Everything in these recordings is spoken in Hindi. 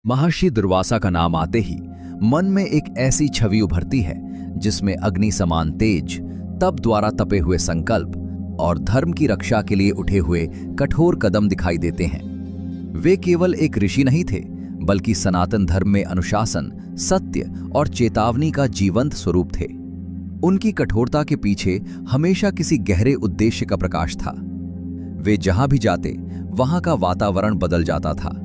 महर्षि दुर्वासा का नाम आते ही मन में एक ऐसी छवि उभरती है जिसमें अग्नि समान तेज, तप द्वारा तपे हुए संकल्प और धर्म की रक्षा के लिए उठे हुए कठोर कदम दिखाई देते हैं। वे केवल एक ऋषि नहीं थे, बल्कि सनातन धर्म में अनुशासन, सत्य और चेतावनी का जीवंत स्वरूप थे। उनकी कठोरता के पीछे हमेशा किसी गहरे उद्देश्य का प्रकाश था। वे जहां भी जाते, वहां का वातावरण बदल जाता था।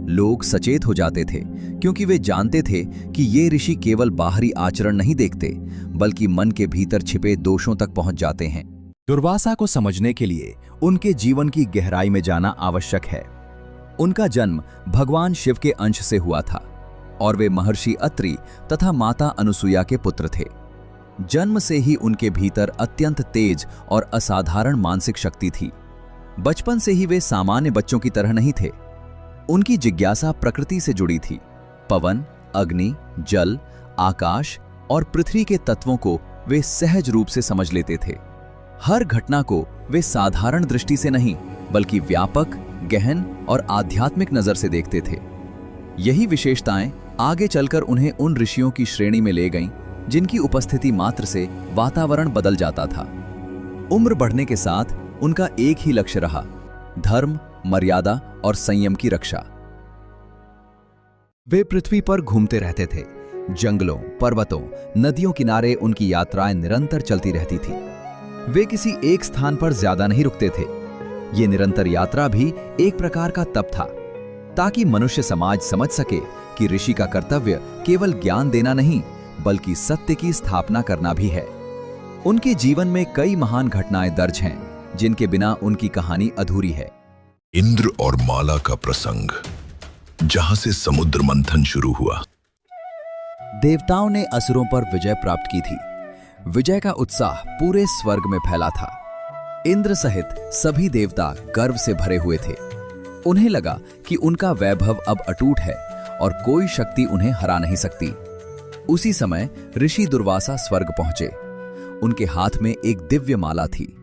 लोग सचेत हो जाते थे क्योंकि वे जानते थे कि ये ऋषि केवल बाहरी आचरण नहीं देखते, बल्कि मन के भीतर छिपे दोषों तक पहुंच जाते हैं। दुर्वासा को समझने के लिए उनके जीवन की गहराई में जाना आवश्यक है। उनका जन्म भगवान शिव के अंश से हुआ था और वे महर्षि अत्रि तथा माता अनुसुईया के पुत्र थे। जन्म से ही उनके भीतर अत्यंत तेज और असाधारण मानसिक शक्ति थी। बचपन से ही वे सामान्य बच्चों की तरह नहीं थे। उनकी जिज्ञासा प्रकृति से जुड़ी थी। पवन, अग्नि, जल, आकाश और पृथ्वी के तत्वों को वे सहज रूप से समझ लेते थे। हर घटना को वे साधारण दृष्टि से नहीं, बल्कि व्यापक, गहन और आध्यात्मिक नजर से देखते थे। यही विशेषताएं आगे चलकर उन्हें उन ऋषियों की श्रेणी में ले गईं, जिनकी उपस्थिति मात्र से वातावरण बदल जाता था। उम्र बढ़ने के साथ उनका एक ही लक्ष्य रहा, धर्म, मर्यादा और संयम की रक्षा। वे पृथ्वी पर घूमते रहते थे। जंगलों, पर्वतों, नदियों किनारे उनकी यात्राएं निरंतर चलती रहती थी। वे किसी एक स्थान पर ज्यादा नहीं रुकते थे। ये निरंतर यात्रा भी एक प्रकार का तप था, ताकि मनुष्य समाज समझ सके कि ऋषि का कर्तव्य केवल ज्ञान देना नहीं, बल्कि सत्य की स्थापना करना भी है। उनके जीवन में कई महान घटनाएं दर्ज हैं, जिनके बिना उनकी कहानी अधूरी है। इंद्र और माला का प्रसंग, जहां से समुद्र मंथन शुरू हुआ। देवताओं ने असुरों पर विजय प्राप्त की थी। विजय का उत्साह पूरे स्वर्ग में फैला था। इंद्र सहित सभी देवता गर्व से भरे हुए थे। उन्हें लगा कि उनका वैभव अब अटूट है और कोई शक्ति उन्हें हरा नहीं सकती। उसी समय ऋषि दुर्वासा स्वर्ग पहुंचे। उनके हाथ में एक दिव्य माला थी।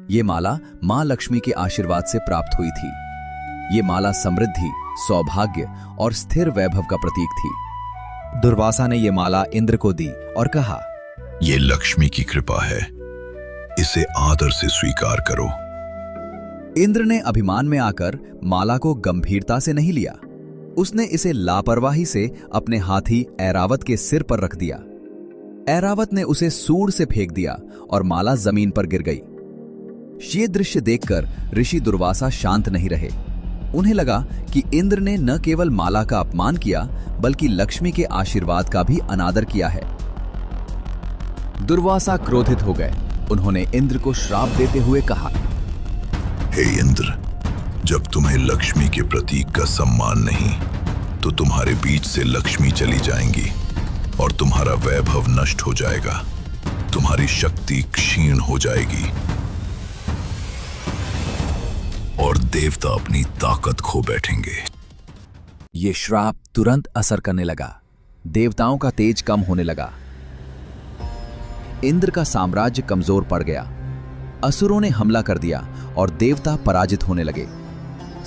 ये माला मां लक्ष्मी के आशीर्वाद से प्राप्त हुई थी। ये माला समृद्धि, सौभाग्य और स्थिर वैभव का प्रतीक थी। दुर्वासा ने ये माला इंद्र को दी और कहा, ये लक्ष्मी की कृपा है, इसे आदर से स्वीकार करो। इंद्र ने अभिमान में आकर माला को गंभीरता से नहीं लिया। उसने इसे लापरवाही से अपने हाथी ऐरावत के सिर पर रख दिया। ऐरावत ने उसे सूंड से फेंक दिया और माला जमीन पर गिर गई। ये दृश्य देखकर ऋषि दुर्वासा शांत नहीं रहे। उन्हें लगा कि इंद्र ने न केवल माला का अपमान किया, बल्कि लक्ष्मी के आशीर्वाद का भी अनादर किया है। दुर्वासा क्रोधित हो गए। उन्होंने इंद्र को श्राप देते हुए कहा, हे इंद्र, जब तुम्हें लक्ष्मी के प्रतीक का सम्मान नहीं, तो तुम्हारे बीच से लक्ष्मी चली जाएंगी और तुम्हारा वैभव नष्ट हो जाएगा। तुम्हारी शक्ति क्षीण हो जाएगी और देवता अपनी ताकत खो बैठेंगे। ये श्राप तुरंत असर करने लगा। देवताओं का तेज कम होने लगा। इंद्र का साम्राज्य कमजोर पड़ गया। असुरों ने हमला कर दिया और देवता पराजित होने लगे।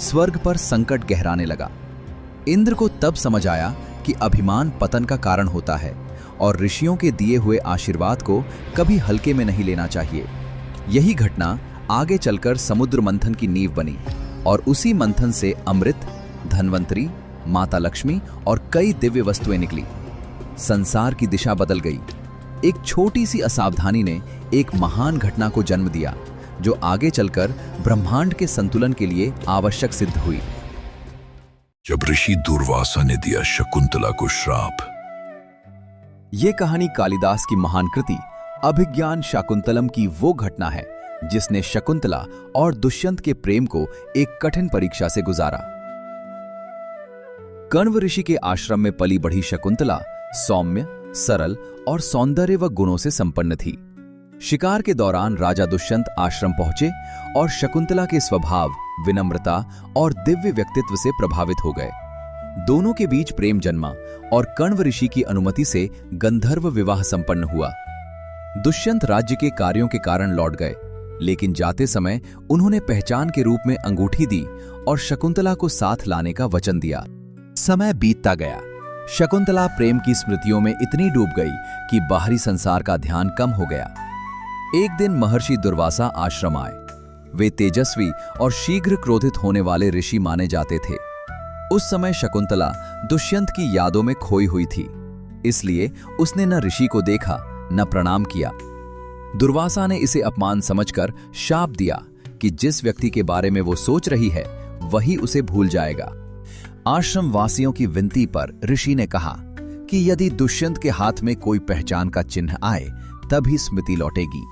स्वर्ग पर संकट गहराने लगा। इंद्र को तब समझ आया कि अभिमान पतन का कारण होता है और ऋषियों के दिए हुए आशीर्वाद को कभी हल्के में नहीं लेना चाहिए। यही घटना आगे चलकर समुद्र मंथन की नींव बनी और उसी मंथन से अमृत, धन्वंतरी, माता लक्ष्मी और कई दिव्य वस्तुएं निकली। संसार की दिशा बदल गई। एक छोटी सी असावधानी ने एक महान घटना को जन्म दिया, जो आगे चलकर ब्रह्मांड के संतुलन के लिए आवश्यक सिद्ध हुई। जब ऋषि दुर्वासा ने दिया शकुंतला को श्राप। यह कहानी कालिदास की महान कृति अभिज्ञान शाकुंतलम की वो घटना है जिसने शकुंतला और दुष्यंत के प्रेम को एक कठिन परीक्षा से गुजारा। कण्व ऋषि के आश्रम में पली बढ़ी शकुंतला सौम्य, सरल और सौंदर्य व गुणों से संपन्न थी। शिकार के दौरान राजा दुष्यंत आश्रम पहुंचे और शकुंतला के स्वभाव, विनम्रता और दिव्य व्यक्तित्व से प्रभावित हो गए। दोनों के बीच प्रेम जन्मा और कण्व ऋषि की अनुमति से गंधर्व विवाह संपन्न हुआ। दुष्यंत राज्य के कार्यों के कारण लौट गए, लेकिन जाते समय उन्होंने पहचान के रूप में अंगूठी दी और शकुंतला को साथ लाने का वचन दिया। समय बीतता गया। शकुंतला प्रेम की स्मृतियों में इतनी डूब गई कि बाहरी संसार का ध्यान कम हो गया। एक दिन महर्षि दुर्वासा आश्रम आए। वे तेजस्वी और शीघ्र क्रोधित होने वाले ऋषि माने जाते थे। उस समय शकुंतला दुष्यंत की यादों में खोई हुई थी, इसलिए उसने न ऋषि को देखा न प्रणाम किया। दुर्वासा ने इसे अपमान समझकर शाप दिया कि जिस व्यक्ति के बारे में वो सोच रही है वही उसे भूल जाएगा। आश्रम वासियों की विनती पर ऋषि ने कहा कि यदि दुष्यंत के हाथ में कोई पहचान का चिन्ह आए तभी स्मृति लौटेगी।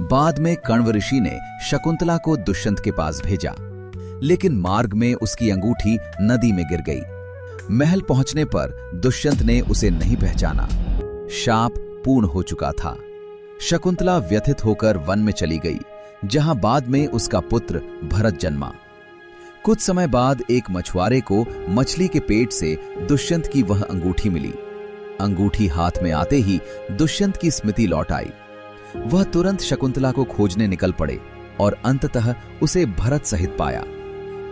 बाद में कण्व ऋषि ने शकुंतला को दुष्यंत के पास भेजा, लेकिन मार्ग में उसकी अंगूठी नदी में गिर गई। महल पहुंचने पर दुष्यंत ने उसे नहीं पहचाना। शाप पूर्ण हो चुका था। शकुंतला व्यथित होकर वन में चली गई, जहां बाद में उसका पुत्र भरत जन्मा। कुछ समय बाद एक मछुआरे को मछली के पेट से दुष्यंत की वह अंगूठी मिली। अंगूठी हाथ में आते ही दुष्यंत की स्मृति लौट आई। वह तुरंत शकुंतला को खोजने निकल पड़े और अंततः उसे भरत सहित पाया।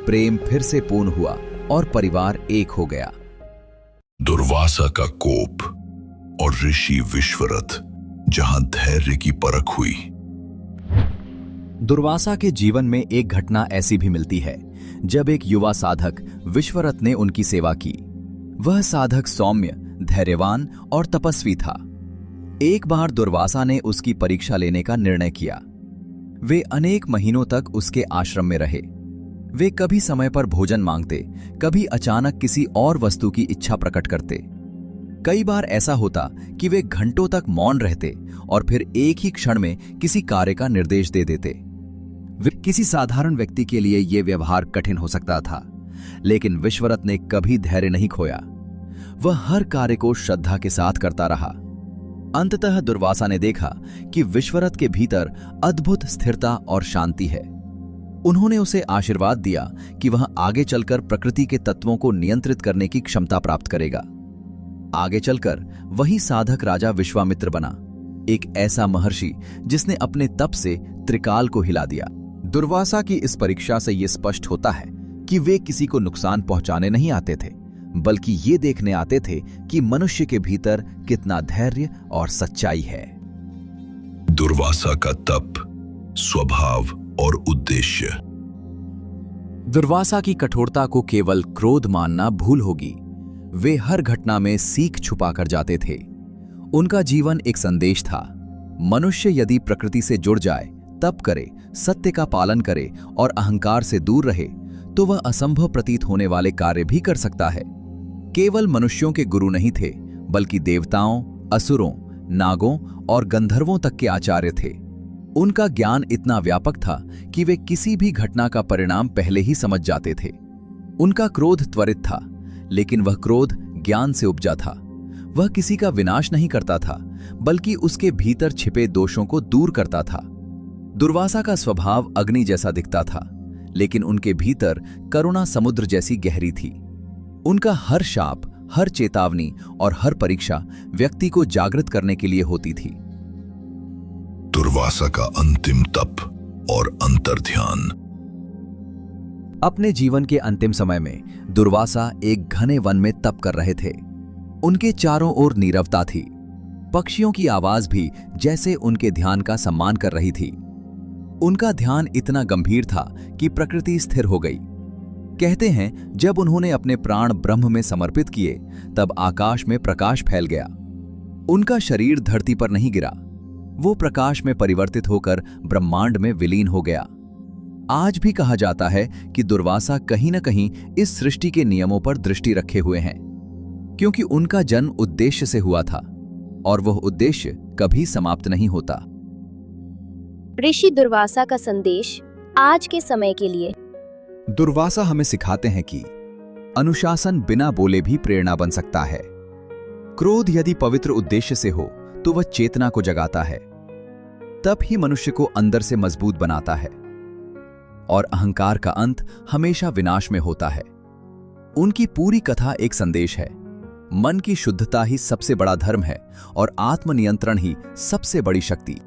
प्रेम फिर से पूर्ण हुआ और परिवार एक हो गया। दुर्वासा का कोप और ऋषि विश्वरथ, जहां धैर्य की परख हुई। दुर्वासा के जीवन में एक घटना ऐसी भी मिलती है जब एक युवा साधक विश्वरथ ने उनकी सेवा की। वह साधक सौम्य, धैर्यवान और तपस्वी था। एक बार दुर्वासा ने उसकी परीक्षा लेने का निर्णय किया। वे अनेक महीनों तक उसके आश्रम में रहे। वे कभी समय पर भोजन मांगते, कभी अचानक किसी और वस्तु की इच्छा प्रकट करते। कई बार ऐसा होता कि वे घंटों तक मौन रहते और फिर एक ही क्षण में किसी कार्य का निर्देश दे देते। किसी साधारण व्यक्ति के लिए यह व्यवहार कठिन हो सकता था, लेकिन विश्वरथ ने कभी धैर्य नहीं खोया। वह हर कार्य को श्रद्धा के साथ करता रहा। अंततः दुर्वासा ने देखा कि विश्वरथ के भीतर अद्भुत स्थिरता और शांति है। उन्होंने उसे आशीर्वाद दिया कि वह आगे चलकर प्रकृति के तत्वों को नियंत्रित करने की क्षमता प्राप्त करेगा। आगे चलकर वही साधक राजा विश्वामित्र बना, एक ऐसा महर्षि जिसने अपने तप से त्रिकाल को हिला दिया। दुर्वासा की इस परीक्षा से यह स्पष्ट होता है कि वे किसी को नुकसान पहुंचाने नहीं आते थे, बल्कि ये देखने आते थे कि मनुष्य के भीतर कितना धैर्य और सच्चाई है। दुर्वासा का तप, स्वभाव और उद्देश्य। दुर्वासा की कठोरता को केवल क्रोध मानना भूल होगी। वे हर घटना में सीख छुपा कर जाते थे। उनका जीवन एक संदेश था। मनुष्य यदि प्रकृति से जुड़ जाए, तप करे, सत्य का पालन करे और अहंकार से दूर रहे, तो वह असंभव प्रतीत होने वाले कार्य भी कर सकता है। केवल मनुष्यों के गुरु नहीं थे, बल्कि देवताओं, असुरों, नागों और गंधर्वों तक के आचार्य थे। उनका ज्ञान इतना व्यापक था कि वे किसी भी घटना का परिणाम पहले ही समझ जाते थे। उनका क्रोध त्वरित था, लेकिन वह क्रोध ज्ञान से उपजा था। वह किसी का विनाश नहीं करता था, बल्कि उसके भीतर छिपे दोषों को दूर करता था। दुर्वासा का स्वभाव अग्नि जैसा दिखता था, लेकिन उनके भीतर करुणा समुद्र जैसी गहरी थी। उनका हर शाप, हर चेतावनी और हर परीक्षा व्यक्ति को जागृत करने के लिए होती थी। दुर्वासा का अंतिम तप और अंतर्ध्यान। अपने जीवन के अंतिम समय में दुर्वासा एक घने वन में तप कर रहे थे। उनके चारों ओर नीरवता थी। पक्षियों की आवाज भी जैसे उनके ध्यान का सम्मान कर रही थी। उनका ध्यान इतना गंभीर था कि प्रकृति स्थिर हो गई। कहते हैं, जब उन्होंने अपने प्राण ब्रह्म में समर्पित किए, तब आकाश में प्रकाश फैल गया। उनका शरीर धरती पर नहीं गिरा, वो प्रकाश में परिवर्तित होकर ब्रह्मांड में विलीन हो गया। आज भी कहा जाता है कि दुर्वासा कहीं न कहीं इस सृष्टि के नियमों पर दृष्टि रखे हुए हैं, क्योंकि उनका जन्म उद्देश्य से हुआ था और वह उद्देश्य कभी समाप्त नहीं होता। ऋषि दुर्वासा का संदेश आज के समय के लिए। दुर्वासा हमें सिखाते हैं कि अनुशासन बिना बोले भी प्रेरणा बन सकता है। क्रोध यदि पवित्र उद्देश्य से हो तो वह चेतना को जगाता है, तब ही मनुष्य को अंदर से मजबूत बनाता है, और अहंकार का अंत हमेशा विनाश में होता है। उनकी पूरी कथा एक संदेश है। मन की शुद्धता ही सबसे बड़ा धर्म है और आत्मनियंत्रण ही सबसे बड़ी शक्ति।